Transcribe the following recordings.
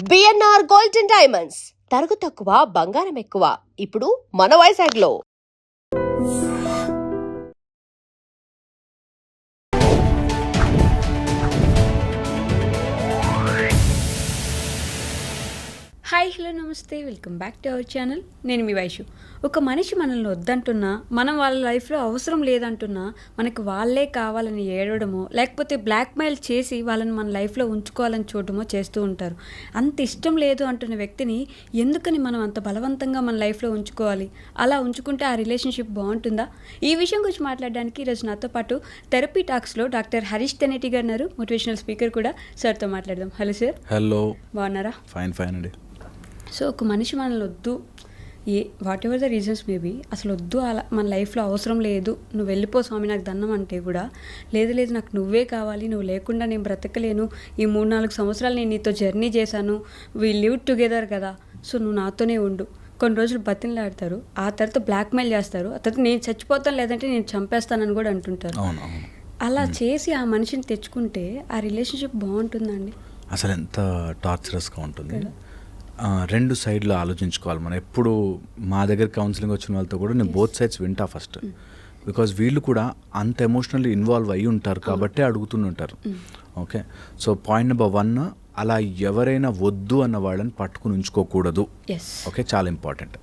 BNR gold and diamonds తరుగు తక్కువ బంగారం ఎక్కువ. ఇప్పుడు మన వైజాగ్లో. హాయ్, హలో, నమస్తే, welcome back to our channel. నేను మీ వైషు. ఒక మనిషి మనల్ని వద్దంటున్నా, మనం వాళ్ళ లైఫ్లో అవసరం లేదంటున్నా, మనకు వాళ్ళే కావాలని ఏడవడమో లేకపోతే బ్లాక్మెయిల్ చేసి వాళ్ళని మన లైఫ్లో ఉంచుకోవాలని చూడటమో చేస్తూ ఉంటారు. అంత ఇష్టం లేదు అంటున్న వ్యక్తిని ఎందుకని మనం అంత బలవంతంగా మన లైఫ్లో ఉంచుకోవాలి? అలా ఉంచుకుంటే ఆ రిలేషన్షిప్ బాగుంటుందా? ఈ విషయం గురించి మాట్లాడడానికి ఈరోజు నాతో పాటు థెరపీ టాక్స్లో డాక్టర్ హరీష్ తెనేటి గారు ఉన్నారు, మోటివేషనల్ స్పీకర్ కూడా. సార్తో మాట్లాడదాం. Hello sir. హలో. బాగున్నారా? ఫైన్ అండి. సో ఒక మనిషి మనల్ని వద్దు, what ever the reasons maybe, అసలు వద్దు, అలా మన లైఫ్లో అవసరం లేదు, నువ్వు వెళ్ళిపో స్వామి నాకు దండం అంటే కూడా, లేదు నాకు నువ్వే కావాలి, నువ్వు లేకుండా నేను బ్రతకలేను, ఈ 3-4 సంవత్సరాలు నేను నీతో జర్నీ చేశాను, వీ లివ్ టుగెదర్ కదా, సో నువ్వు నాతోనే ఉండు. కొన్ని రోజులు బతిన్లాడతారు, ఆ తర్వాత బ్లాక్మెయిల్ చేస్తారు, ఆ తర్వాత నేను చచ్చిపోతాను లేదంటే నేను చంపేస్తానని కూడా అంటుంటారు. అలా చేసి ఆ మనిషిని తెచ్చుకుంటే ఆ రిలేషన్షిప్ బాగుంటుందండి? అసలు ఎంత టార్చరస్గా ఉంటుంది. 2 సైడ్లు ఆలోచించుకోవాలి మనం. ఎప్పుడు మా దగ్గర కౌన్సిలింగ్ వచ్చిన వాళ్ళతో కూడా నేను బోత్ సైడ్స్ వింటా ఫస్ట్, బికాజ్ వీళ్ళు కూడా అంత ఎమోషనల్లీ ఇన్వాల్వ్ అయ్యి ఉంటారు కాబట్టి అడుగుతుంటారు. ఓకే, సో పాయింట్ నెంబర్ 1, అలా ఎవరైనా వద్దు అన్న వాళ్ళని పట్టుకుని ఉంచుకోకూడదు. ఓకే, చాలా ఇంపార్టెంట్.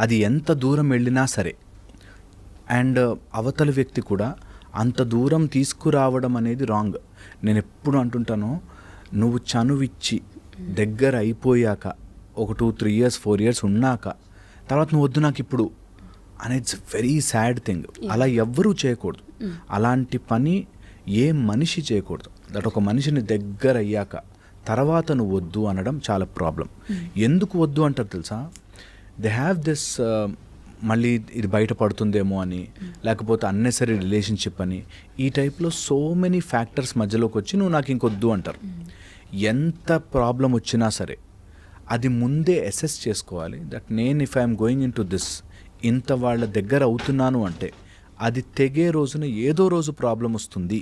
అది ఎంత దూరం వెళ్ళినా సరే, అండ్ అవతల వ్యక్తి కూడా అంత దూరం తీసుకురావడం అనేది రాంగ్. నేను ఎప్పుడు అంటుంటాను, నువ్వు చనువిచ్చి దగ్గర అయిపోయాక ఒక 2-3 years 4 years ఉన్నాక తర్వాత నువ్వు వద్దు నాకు ఇప్పుడు అనేది ఇట్స్ వెరీ సాడ్ థింగ్. అలా ఎవ్వరూ చేయకూడదు. అలాంటి పని ఏ మనిషి చేయకూడదు. దట్ ఒక మనిషిని దగ్గర అయ్యాక తర్వాత నువ్వు వద్దు అనడం చాలా ప్రాబ్లం. ఎందుకు వద్దు అంటారు తెలుసా? దే హ్యావ్ దిస్ మళ్ళీ ఇది బయటపడుతుందేమో అని, లేకపోతే అన్నెసరీ రిలేషన్షిప్ అని, ఈ టైప్లో సో మెనీ ఫ్యాక్టర్స్ మధ్యలోకి వచ్చి నువ్వు నాకు ఇంకొద్దు అంటారు. ఎంత ప్రాబ్లం వచ్చినా సరే అది ముందే అసెస్ చేసుకోవాలి. దట్ నేను if I'm going in to this, ఇంత వాళ్ళ దగ్గర అవుతున్నాను అంటే అది తెగే రోజున ఏదో రోజు ప్రాబ్లం వస్తుంది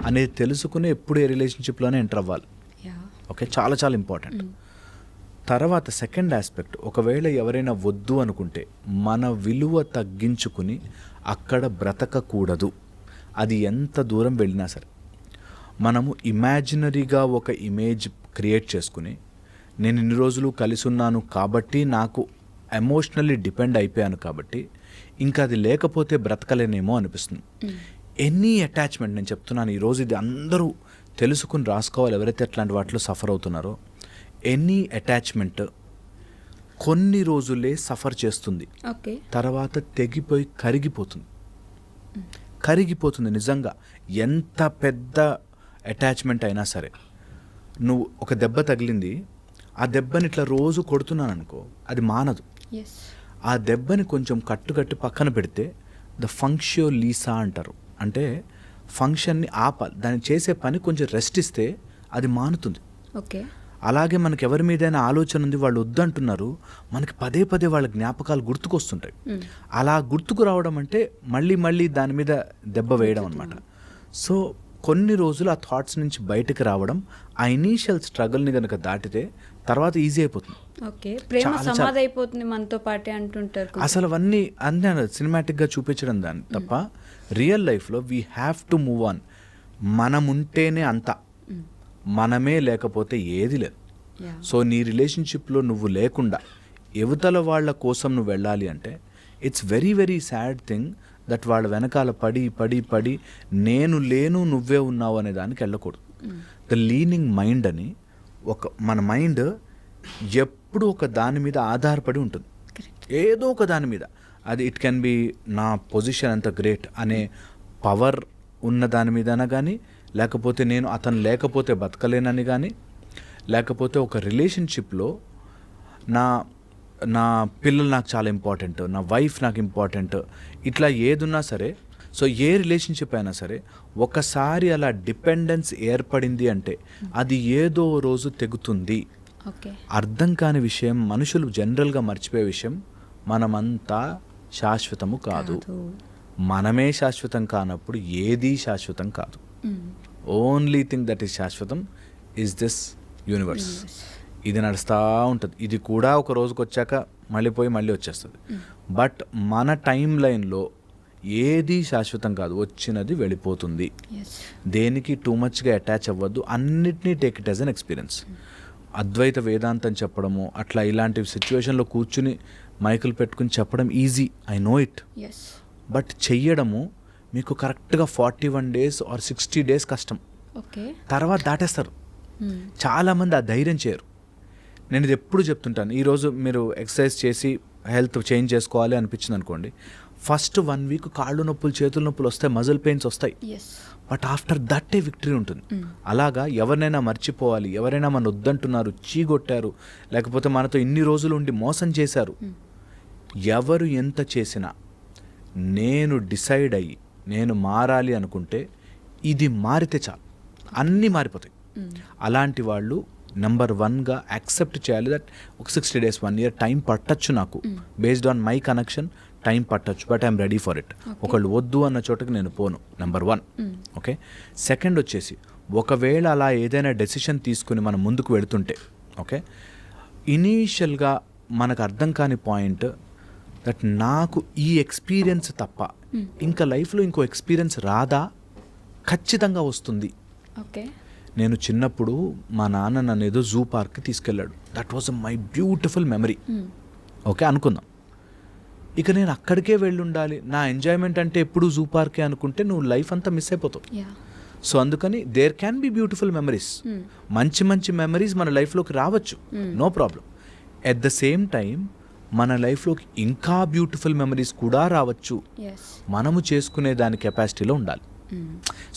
అనేది తెలుసుకుని ఎప్పుడు ఏ రిలేషన్షిప్లోనే ఎంటర్ అవ్వాలి. ఓకే, చాలా చాలా ఇంపార్టెంట్. తర్వాత సెకండ్ ఆస్పెక్ట్, ఒకవేళ ఎవరైనా వద్దు అనుకుంటే మన విలువ తగ్గించుకుని అక్కడ బ్రతకకూడదు. అది ఎంత దూరం వెళ్ళినా సరే. మనము ఇమాజినరీగా ఒక ఇమేజ్ క్రియేట్ చేసుకుని, నేను ఇన్ని రోజులు కలిసి ఉన్నాను కాబట్టి, నాకు ఎమోషనల్లీ డిపెండ్ అయిపోయాను కాబట్టి ఇంకా అది లేకపోతే బ్రతకలేనేమో అనిపిస్తుంది. ఎనీ అటాచ్మెంట్, నేను చెప్తున్నాను ఈరోజు ఇది అందరూ తెలుసుకుని రాసుకోవాలి ఎవరైతే అట్లాంటి వాటిలో సఫర్ అవుతున్నారో. ఎనీ అటాచ్మెంట్ కొన్ని రోజులే సఫర్ చేస్తుంది, తర్వాత తెగిపోయి కరిగిపోతుంది. నిజంగా ఎంత పెద్ద అటాచ్మెంట్ అయినా సరే, నువ్వు ఒక దెబ్బ తగిలింది, ఆ దెబ్బని ఇట్లా రోజు కొడుతున్నాను అనుకో, అది మానదు. ఆ దెబ్బని కొంచెం కట్టుకట్టి పక్కన పెడితే ద ఫంక్షియో లీసా అంటారు, అంటే ఫంక్షన్ని ఆపాలి, దాన్ని చేసే పని కొంచెం రెస్ట్ ఇస్తే అది మానుతుంది. ఓకే, అలాగే మనకి ఎవరి మీదైనా ఆలోచన ఉంది, వాళ్ళు వద్దంటున్నారు, మనకి పదే వాళ్ళ జ్ఞాపకాలు గుర్తుకొస్తుంటాయి. అలా గుర్తుకు రావడం అంటే మళ్ళీ దాని మీద దెబ్బ వేయడం అనమాట. సో కొన్ని రోజులు ఆ థాట్స్ నుంచి బయటకు రావడం, ఆ ఇనీషియల్ స్ట్రగుల్ని కనుక దాటితే తర్వాత ఈజీ అయిపోతుంది. మనతో పాటే అంటుంటారు. అసలు అవన్నీ సినిమాటిక్గా చూపించడం దాన్ని తప్ప, రియల్ లైఫ్లో we have to move on. మనం ఉంటేనే అంతా, మనమే లేకపోతే ఏది లేదు. సో నీ రిలేషన్షిప్లో నువ్వు లేకుండా యువతల వాళ్ళ కోసం నువ్వు వెళ్ళాలి అంటే it's very sad thing. That వాళ్ళ వెనకాల పడి నేను లేను నువ్వే ఉన్నావు అనే దానికి వెళ్ళకూడదు. ద లీనింగ్ మైండ్ అని మన మైండ్ ఎప్పుడు ఒక దాని మీద ఆధారపడి ఉంటుంది, ఏదో ఒక దాని మీద. అది ఇట్ కెన్ బి నా పొజిషన్ అంత గ్రేట్ అనే పవర్ ఉన్న దాని మీదనా కానీ, లేకపోతే నేను అతను లేకపోతే బతకలేనని కానీ, లేకపోతే ఒక రిలేషన్షిప్లో నా పిల్లలు నాకు చాలా ఇంపార్టెంట్, నా వైఫ్ నాకు ఇంపార్టెంట్, ఇట్లా ఏదున్నా సరే. సో ఏ రిలేషన్షిప్ అయినా సరే ఒకసారి అలా డిపెండెన్స్ ఏర్పడింది అంటే అది ఏదో రోజు తెగుతుంది. అర్థం కాని విషయం, మనుషులు జనరల్గా మర్చిపోయే విషయం, మనమంతా శాశ్వతము కాదు. మనమే శాశ్వతం కానప్పుడు ఏదీ శాశ్వతం కాదు. ఓన్లీ థింగ్ దట్ ఈస్ శాశ్వతం ఈజ్ దిస్ యూనివర్స్. ఇది నడుస్తూ ఉంటుంది. ఇది కూడా ఒక రోజుకి వచ్చాక మళ్ళీ పోయి మళ్ళీ వచ్చేస్తుంది. బట్ మన టైం లైన్లో ఏది శాశ్వతం కాదు, వచ్చినది వెళ్ళిపోతుంది. దేనికి టూ మచ్గా అటాచ్ అవ్వద్దు, అన్నిటినీ take it as an experience. అద్వైత వేదాంతం చెప్పడము అట్లా ఇలాంటి సిచ్యువేషన్లో కూర్చుని మైకులు పెట్టుకుని చెప్పడం easy, I know it. But చెయ్యడము మీకు కరెక్ట్గా 41 days ఆర్ 60 days కష్టం. తర్వాత దాటేస్తారు. చాలామంది ఆ ధైర్యం చేయరు. నేను ఇది ఎప్పుడు చెప్తుంటాను, ఈరోజు మీరు ఎక్సర్సైజ్ చేసి హెల్త్ చేంజ్ చేసుకోవాలి అనిపించింది అనుకోండి, ఫస్ట్ 1 week కాళ్ళు నొప్పులు చేతుల నొప్పులు వస్తాయి, మజిల్ పెయిన్స్ వస్తాయి. But after that A victory ఉంటుంది. అలాగా ఎవరినైనా మర్చిపోవాలి, ఎవరైనా మన వద్దంటున్నారు, చీగొట్టారు, లేకపోతే మనతో ఇన్ని రోజులు ఉండి మోసం చేశారు, ఎవరు ఎంత చేసినా నేను డిసైడ్ అయ్యి నేను మారాలి అనుకుంటే ఇది మారితే చాలు, అన్నీ మారిపోతాయి. అలాంటి వాళ్ళు నెంబర్ 1గా యాక్సెప్ట్ చేయాలి దట్ ఒక 60 days 1 year టైం పట్టచ్చు, నాకు based on my connection time పట్టచ్చు, but I'm ready for it. ఒకళ్ళు వద్దు అన్న చోటకి నేను పోను, నెంబర్ 1. ఓకే, సెకండ్ వచ్చేసి ఒకవేళ అలా ఏదైనా డెసిషన్ తీసుకుని మనం ముందుకు వెళుతుంటే, ఓకే, ఇనీషియల్గా మనకు అర్థం కాని పాయింట్ దట్ నాకు ఈ ఎక్స్పీరియన్స్ తప్ప ఇంకా లైఫ్లో ఇంకో ఎక్స్పీరియన్స్ రాదా? ఖచ్చితంగా వస్తుంది. నేను చిన్నప్పుడు మా నాన్న నన్ను ఏదో జూ పార్క్కి తీసుకెళ్ళాడు. That was my beautiful memory. Okay అనుకుందాం, ఇక నేను అక్కడికే వెళ్ళి ఉండాలి, నా ఎంజాయ్మెంట్ అంటే ఎప్పుడు జూ పార్కే అనుకుంటే నువ్వు లైఫ్ అంతా మిస్ అయిపోతావు. సో అందుకని there can be beautiful memories, మంచి మంచి మెమరీస్ మన లైఫ్లోకి రావచ్చు, no problem. At the same time మన లైఫ్లోకి ఇంకా బ్యూటిఫుల్ మెమరీస్ కూడా రావచ్చు, మనము చేసుకునే దాని కెపాసిటీలో ఉండాలి.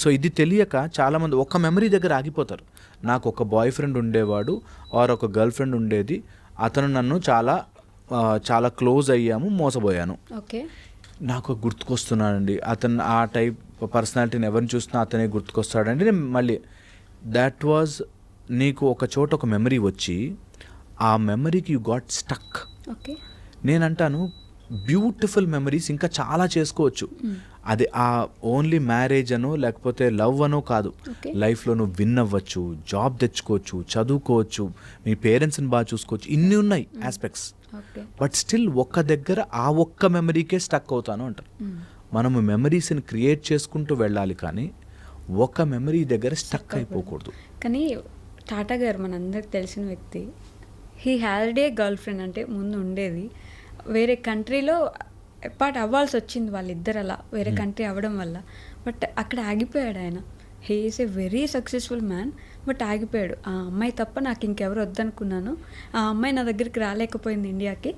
సో ఇది తెలియక చాలామంది ఒక మెమరీ దగ్గర ఆగిపోతారు. నాకు ఒక బాయ్ ఫ్రెండ్ ఉండేవాడు ఆర్ ఒక గర్ల్ ఫ్రెండ్ ఉండేది, అతను నన్ను చాలా క్లోజ్ అయ్యాము, మోసపోయాను, నాకు గుర్తుకొస్తున్నాడండి అతను, ఆ టైప్ పర్సనాలిటీని ఎవరిని చూసినా అతనే గుర్తుకొస్తాడండి. నేను మళ్ళీ దాట్ వాజ్, నీకు ఒక చోట ఒక మెమరీ వచ్చి ఆ మెమరీకి యూ గాట్ స్టక్. నేనంటాను బ్యూటిఫుల్ మెమరీస్ ఇంకా చాలా చేసుకోవచ్చు. అది ఆ ఓన్లీ మ్యారేజ్ అనో లేకపోతే లవ్ అనో కాదు, లైఫ్లో నువ్వు విన్ అవ్వచ్చు, జాబ్ తెచ్చుకోవచ్చు, చదువుకోవచ్చు, మీ పేరెంట్స్ని బాగా చూసుకోవచ్చు, ఇన్ని ఉన్నాయి ఆస్పెక్ట్స్. బట్ స్టిల్ ఒక్క దగ్గర ఆ ఒక్క మెమరీకే స్టక్ అవుతాను అంటారు. మనము మెమరీస్ని క్రియేట్ చేసుకుంటూ వెళ్ళాలి, కానీ ఒక మెమరీ దగ్గర స్టక్ అయిపోకూడదు. కానీ టాటా గారు మనందరికి తెలిసిన వ్యక్తి, he had a girl friend, అంటే ముందు ఉండేది, వేరే కంట్రీలో అపార్ట్ అవ్వాల్సి వచ్చింది వాళ్ళిద్దరు, అలా వేరే కంట్రీ అవ్వడం వల్ల. బట్ అక్కడ ఆగిపోయాడు ఆయన. He is a very successful man, but ఆగిపోయాడు. ఆ అమ్మాయి తప్ప నాకు ఇంకెవరు వద్దనుకున్నాను, ఆ అమ్మాయి నా దగ్గరికి రాలేకపోయింది ఇండియాకి,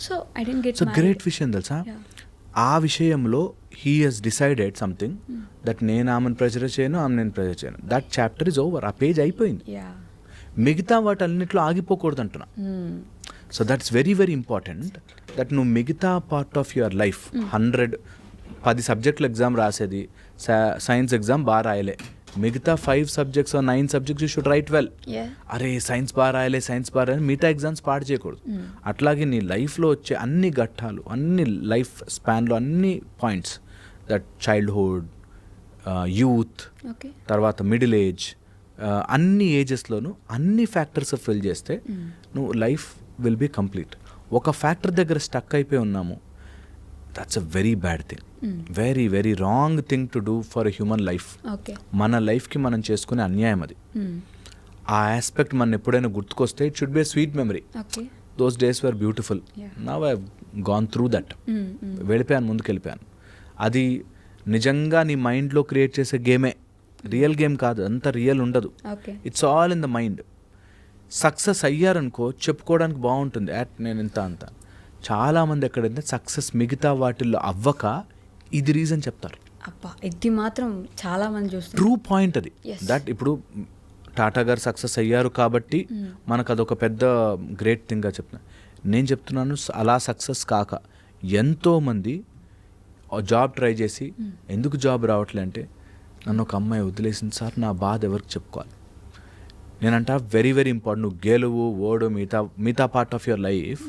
so I didn't get. So great విషయం తెలుసా, ఆ విషయంలో he has decided something that నేను ఆమెను ప్రెజర్ చేయను, ఆమె నేను ప్రెజర్ చేయను. దట్ చాప్టర్ ఇస్ ఓవర్, ఆ పేజ్ అయిపోయింది. మిగతా వాటన్నిటిలో ఆగిపోకూడదు అంటున్నా. So that's very very important that నువ్వు మిగతా పార్ట్ ఆఫ్ యువర్ లైఫ్ 10 సబ్జెక్టులు ఎగ్జామ్ రాసేది, సైన్స్ ఎగ్జామ్ బాగా రాయలే, మిగతా 5 subjects or 9 subjects you should write well. అరే సైన్స్ బాగా రాయలే, మిగతా ఎగ్జామ్స్ పాడు చేయకూడదు. అట్లాగే నీ లైఫ్లో వచ్చే అన్ని ఘట్టాలు, అన్ని లైఫ్ స్పాన్లో అన్ని పాయింట్స్, దట్ చైల్డ్హుడ్, యూత్, తర్వాత మిడిల్ ఏజ్, అన్ని ఏజెస్లోనూ అన్ని ఫ్యాక్టర్స్ ఫిల్ చేస్తే నువ్వు లైఫ్ విల్ బీ కంప్లీట్. ఒక ఫ్యాక్టర్ దగ్గర స్టక్ అయిపోయి ఉన్నాము, that's a very bad thing, very very wrong thing to do for a human life. మన లైఫ్కి మనం చేసుకునే అన్యాయం అది. ఆ ఆస్పెక్ట్ మన ఎప్పుడైనా గుర్తుకొస్తే it should be a sweet memory. Those days were beautiful, now I have gone through that. వెళ్ళిపోయాను, ముందుకు వెళ్ళిపోయాను. అది నిజంగా నీ మైండ్లో క్రియేట్ చేసే గేమే, రియల్ గేమ్ కాదు, అంత రియల్ ఉండదు. It's all in the mind. Success అయ్యారనుకో చెప్పుకోవడానికి బాగుంటుంది, నేను ఇంత అంత. చాలామంది ఎక్కడైతే సక్సెస్ మిగతా వాటిల్లో అవ్వక ఇది రీజన్ చెప్తారు. ఇది మాత్రం చాలా మంది చూస్తారు. ట్రూ పాయింట్ అది. దట్ ఇప్పుడు టాటా గారు సక్సెస్ అయ్యారు కాబట్టి మనకు అదొక పెద్ద గ్రేట్ థింగ్గా చెప్తున్నా. నేను చెప్తున్నాను అలా సక్సెస్ కాక ఎంతోమంది జాబ్ ట్రై చేసి ఎందుకు జాబ్ రావట్లే అంటే, నన్ను ఒక అమ్మాయి వదిలేసింది సార్, నా బాధ ఎవరికి చెప్పుకోవాలి. నేనంట వెరీ వెరీ ఇంపార్టెంట్, నువ్వు గెలువు ఓడు మిగతా పార్ట్ ఆఫ్ యువర్ లైఫ్,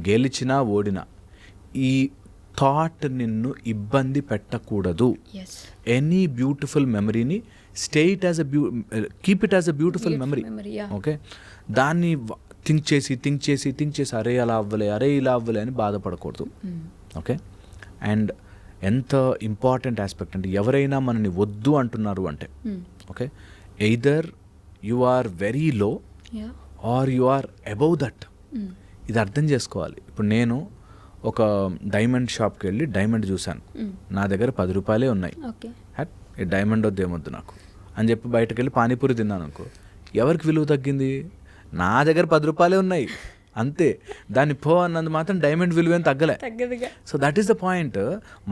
గెలిచినా ఓడినా ఈ థాట్ నిన్ను ఇబ్బంది పెట్టకూడదు. ఎనీ బ్యూటిఫుల్ మెమరీని keep it as a beautiful memory. Okay, దాన్ని థింక్ చేసి అరే అలా అవ్వలే, అరే ఇలా అవ్వలే అని బాధపడకూడదు. ఓకే. అండ్ ఎంత ఇంపార్టెంట్ ఆస్పెక్ట్ అంటే ఎవరైనా మనని వద్దు అంటున్నారు అంటే, okay, either you are very low or you are above that. ఇది అర్థం చేసుకోవాలి. ఇప్పుడు నేను ఒక డైమండ్ షాప్కి వెళ్ళి డైమండ్ చూశాను, నా దగ్గర 10 రూపాయలే ఉన్నాయి, ఈ డైమండ్ వద్దేమొద్దు నాకు అని చెప్పి బయటకు వెళ్ళి పానీపూరి తిన్నాను అనుకో, ఎవరికి విలువ తగ్గింది? నా దగ్గర 10 రూపాయలే ఉన్నాయి అంతే. దాన్ని పో అన్నది మాత్రం డైమండ్ విలువ ఏం తగ్గలే. So that is the point.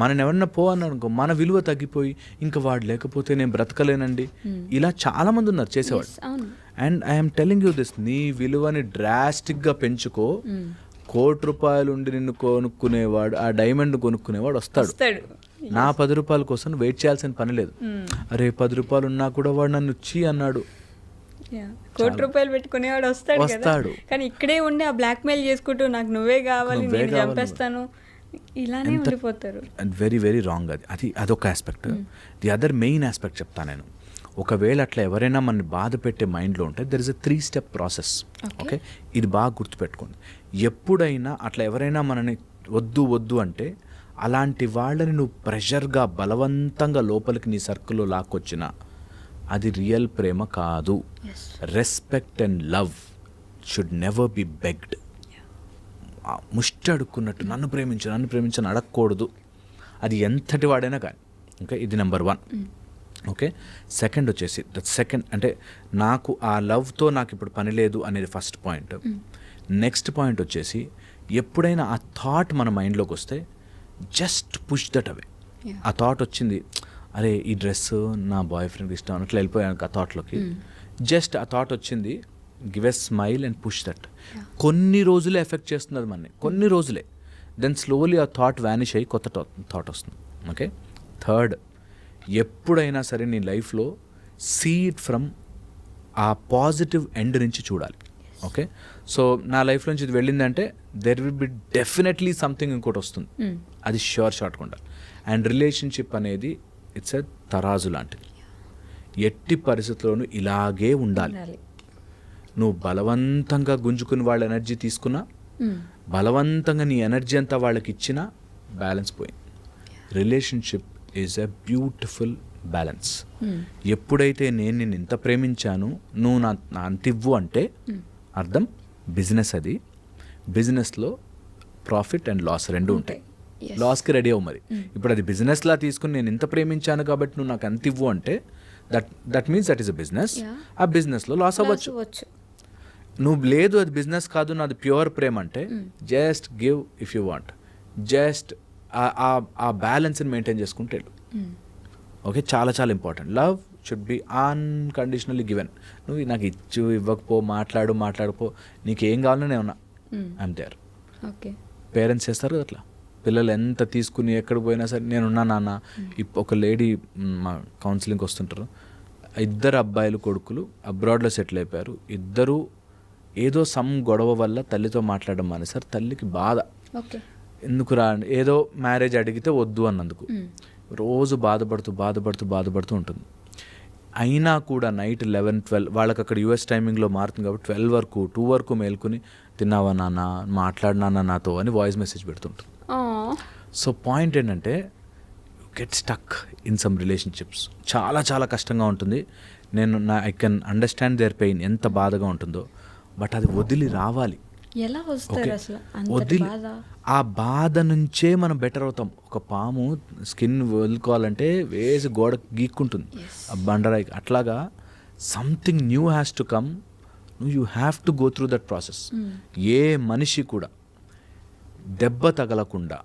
మనం ఎవరన్నా పో అన్నాడు అనుకో, మన విలువ తగ్గిపోయి ఇంకా వాడు లేకపోతే నేను బ్రతకలేనండి, ఇలా చాలా మంది ఉన్నారు చేసేవాడు. And I'm telling you this, నీ విలువని డ్రాస్టిక్గా పెంచుకో, ₹1,00,00,000 ఉండి నిన్ను కొనుక్కునేవాడు, ఆ డైమండ్ కొనుక్కునేవాడు వస్తాడు. నా 10 రూపాయల కోసం వెయిట్ చేయాల్సిన పని లేదు. అరే 10 రూపాయలు ఉన్నా కూడా వాడు నన్ను చీ అన్నాడు, ₹1,00,00,000 పెట్టుకునేవాడు వస్తాడు. కానీ ఇక్కడే ఉండి ఆ బ్లాక్ మెయిల్ చేసుకుంటూ నాకు నువ్వే కావాలి, నేను చంపేస్తాను, ఇలానే ఉండిపోతారు. Very very wrong. అది అదొక aspect. The other main aspect చెప్తాను నేను. ఒకవేళ అట్లా ఎవరైనా మనని బాధ పెట్టే మైండ్లో ఉంటే there is a 3 step process. Okay, ఇది బాగా గుర్తుపెట్టుకోండి. ఎప్పుడైనా అట్లా ఎవరైనా మనని వద్దు అంటే అలాంటి వాళ్ళని నువ్వు ప్రెషర్గా బలవంతంగా లోపలికి నీ సర్కిల్లో లాక్కొచ్చినా అది రియల్ ప్రేమ కాదు. Respect and love should never be begged. ముష్టి అడుక్కున్నట్టు నన్ను ప్రేమించని అడగకూడదు, అది ఎంతటి వాడైనా కానీ. ఓకే, ఇది నెంబర్ 1. ఓకే, సెకండ్ వచ్చేసి సెకండ్ అంటే నాకు ఆ లవ్తో నాకు ఇప్పుడు పని లేదు అనేది ఫస్ట్ పాయింట్. నెక్స్ట్ పాయింట్ వచ్చేసి ఎప్పుడైనా ఆ థాట్ మన మైండ్లోకి వస్తే జస్ట్ పుష్ దట్ అవే. ఆ థాట్ వచ్చింది, అరే ఈ డ్రెస్ నా బాయ్ ఫ్రెండ్కి ఇష్టం అట్లా వెళ్ళిపోయాను ఆ థాట్లోకి. జస్ట్ ఆ థాట్ వచ్చింది, give a smile and push that. కొన్ని రోజులే ఎఫెక్ట్ చేస్తుంది మనని, కొన్ని రోజులే. దెన్ స్లోలీ ఆ థాట్ వ్యానిష్ అయ్యి కొత్త థాట్ వస్తుంది. ఓకే, థర్డ్, ఎప్పుడైనా సరే నీ లైఫ్లో see it from a positive end నుంచి చూడాలి. ఓకే, సో నా లైఫ్ నుంచి ఇది వెళ్ళిందంటే there will be definitely something ఇంకోటి వస్తుంది, అది ష్యూర్ షార్ట్గా ఉండాలి. అండ్ రిలేషన్షిప్ అనేది ఇట్స్ ఎ తరాజు లాంటిది, ఎట్టి పరిస్థితుల్లోనూ ఇలాగే ఉండాలి. నువ్వు బలవంతంగా గుంజుకుని వాళ్ళ ఎనర్జీ తీసుకున్నా, బలవంతంగా నీ ఎనర్జీ అంతా వాళ్ళకి ఇచ్చినా బ్యాలెన్స్ పోయింది. Relationship is a beautiful balance. ఎప్పుడైతే నేను నిన్ను ఇంత ప్రేమించాను, నువ్వు నా అంత ఇవ్వు అంటే అర్థం బిజినెస్. అది బిజినెస్లో ప్రాఫిట్ అండ్ లాస్ రెండు ఉంటాయి. లాస్కి రెడీ అవ్వు మరి. ఇప్పుడు అది బిజినెస్లా తీసుకుని నేను ఇంత ప్రేమించాను కాబట్టి నువ్వు నాకు అంత ఇవ్వు అంటే that means that is a business. ఆ బిజినెస్లో లాస్ అవ్వచ్చు. నువ్వు లేదు అది బిజినెస్ కాదు నాది ప్యూర్ ప్రేమ అంటే just give if you want. Just ఆ బ్యాలెన్స్ని మెయింటైన్ చేసుకుంటే ఓకే, చాలా చాలా important. Love should be unconditionally given. నువ్వు నాకు ఇవ్వకపో, మాట్లాడుకో, నీకేం కావాలో నేను ఉన్నా, ఐఎమ్ దేర్. ఓకే, పేరెంట్స్ చేస్తారు అట్లా. పిల్లలు ఎంత తీసుకుని ఎక్కడికి పోయినా సరే నేనున్నా నాన్న. ఒక లేడీ మా కౌన్సిలింగ్కి వస్తుంటారు, 2 అబ్బాయిలు కొడుకులు అబ్రాడ్లో సెటిల్ అయిపోయారు. 2 ఏదో సమ్ గొడవ వల్ల తల్లితో మాట్లాడడం మానేసారు. తల్లికి బాధ, ఎందుకు రా ఏదో మ్యారేజ్ అడిగితే వద్దు అన్నందుకు రోజు బాధపడుతూ ఉంటుంది. అయినా కూడా నైట్ 11-12 వాళ్ళకి అక్కడ యూఎస్ టైమింగ్లో మారుతుంది కాబట్టి 12 వరకు 2 వరకు మేల్కొని తిన్నావా నాన్న, మాట్లాడినా నాతో అని వాయిస్ మెసేజ్ పెడుతుంటుంది. సో పాయింట్ ఏంటంటే get stuck in some relationships. చాలా చాలా కష్టంగా ఉంటుంది. I can understand their pain, ఎంత బాధగా ఉంటుందో. బట్ అది వదిలి రావాలి. ఎలా వస్తారు అసలు? వదిలి ఆ బాధ నుంచే మనం బెటర్ అవుతాం. ఒక పాము స్కిన్ వదులుకోవాలంటే వేసి గోడ గీక్కుంటుంది ఆ బండరాయి. అట్లాగా something new has to come. You have to go through that process. ఏ మనిషి కూడా దెబ్బ తగలకుండా,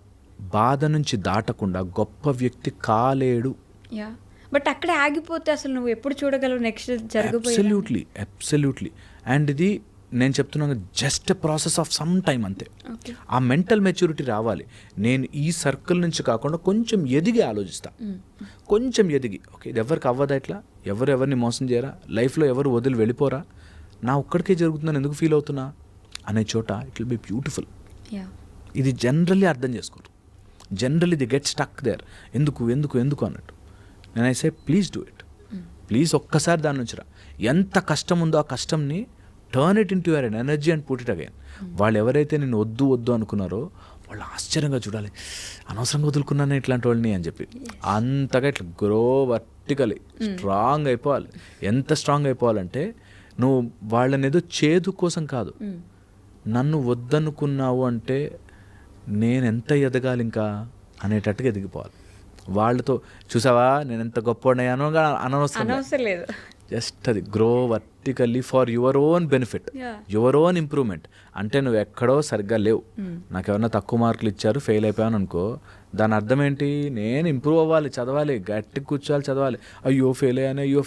బాధ నుంచి దాటకుండా గొప్ప వ్యక్తి కాలేడు. బట్ అక్కడే ఆగిపోతే అసలు నువ్వు ఎప్పుడు చూడగలవు నెక్స్ట్ జరగబోయేది? అబ్సల్యూట్లీ. అండ్ ఇది నేను చెప్తున్నాను just process of some time అంతే. ఆ మెంటల్ మెచ్యూరిటీ రావాలి. నేను ఈ సర్కిల్ నుంచి కాకుండా కొంచెం ఎదిగి ఆలోచిస్తా, కొంచెం ఎదిగి ఓకే ఇది ఎవరికి అవ్వదా, ఇట్లా ఎవరిని మోసం చేయరా, లైఫ్లో ఎవరు వదిలి వెళ్ళిపోరా, నా ఒక్కడికే జరుగుతుందని ఎందుకు ఫీల్ అవుతున్నా అనే చోట ఇట్ విల్ బి బ్యూటిఫుల్. ఇది జనరల్లీ అర్థం చేసుకోరు. Generally they get stuck there. ఎందుకు అన్నట్టు. నేను I say please do it. Please ఒక్కసారి దాని నుంచి రా. ఎంత కష్టం ఉందో ఆ కష్టంని turn it into your energy and put it again. వాళ్ళు ఎవరైతే నేను వద్దు వద్దు అనుకున్నారో వాళ్ళు ఆశ్చర్యంగా చూడాలి, అనవసరంగా వదులుకున్నాను ఇట్లాంటి వాళ్ళని అని చెప్పి. అంతగా ఇట్లా గ్రో వర్టికలీ స్ట్రాంగ్ అయిపోవాలి. ఎంత స్ట్రాంగ్ అయిపోవాలంటే నువ్వు వాళ్ళని ఏదో చేదు కోసం కాదు, నన్ను వద్దనుకున్నావు అంటే నేను ఎంత ఎదగాలి ఇంకా అనేటట్టుగా ఎదిగిపోవాలి. వాళ్ళతో చూసావా నేను ఎంత గొప్పవాడినయ్యానో అనవసరం లేదు. జస్ట్ అది grow vertically for your own benefit, your own improvement. అంటే నువ్వు ఎక్కడో సరిగ్గా లేవు, నాకు ఎవరైనా తక్కువ మార్కులు ఇచ్చారు ఫెయిల్ అయిపోయాను అనుకో, దాని అర్థం ఏంటి, నేను ఇంప్రూవ్ అవ్వాలి, చదవాలి, గట్టిగా కూర్చోవాలి, చదవాలి. అయ్యో ఫెయిల్ అయ్యాను, అయ్యో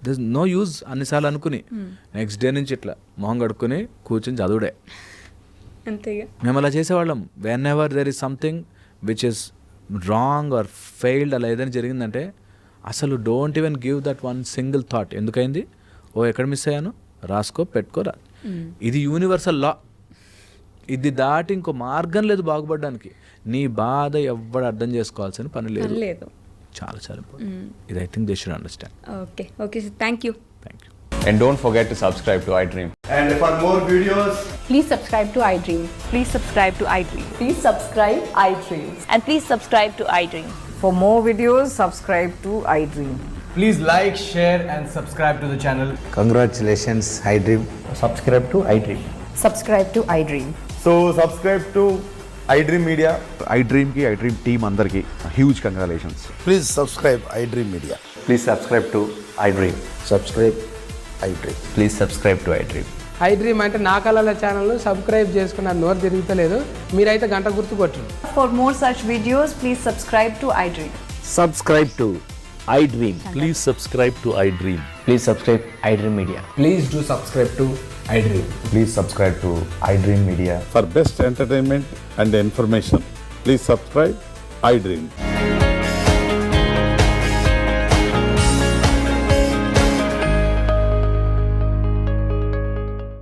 దిస్ నో యూజ్ అన్నిసార్లు అనుకుని నెక్స్ట్ డే నుంచి ఇట్లా మొహం కడుక్కుని కూర్చొని చదువుడే. అంతేగా మేము అలా చేసేవాళ్ళం. Whenever there is something which is wrong or failed, అలా ఏదైనా జరిగిందంటే అసలు don't even give that one single thought. ఎందుకైంది, ఎక్కడ మిస్ అయ్యాను, రాసుకో పెట్టుకోరా. ఇది యూనివర్సల్ లా, ఇది దాటి ఇంకో మార్గం లేదు బాగుపడడానికి. నీ బాధ ఎవ్వడు అర్థం చేసుకోవాల్సిన పని లేదు. చాలా చాలా ఇంపార్టెంట్ ఇది. I think they should understand. Okay sir, thank you. And don't forget to subscribe to iDream. And for more videos, Please subscribe to iDream. Please subscribe to iDream. Please subscribe iDream. And please subscribe to iDream. For more videos, subscribe to iDream. please like, share, and subscribe to the channel. Congratulations, iDream. Subscribe to iDream. Subscribe to iDream. So subscribe to iDream Media. iDream ki iDream team andarki huge congratulations. Please subscribe iDream Media. Please subscribe to iDream. Subscribe iDream. Please subscribe to iDream. iDream అంటే నా కళల channel subscribe చేసుకున్న నోరు తిరుగుతలేదు, మీరైతే గంట గుర్తు కొట్టండి. For more such videos, please subscribe to iDream. Subscribe to iDream. Please subscribe to iDream. Please subscribe iDream Media. Please do subscribe to iDream. Please subscribe to iDream Media. For best entertainment and information, please subscribe iDream.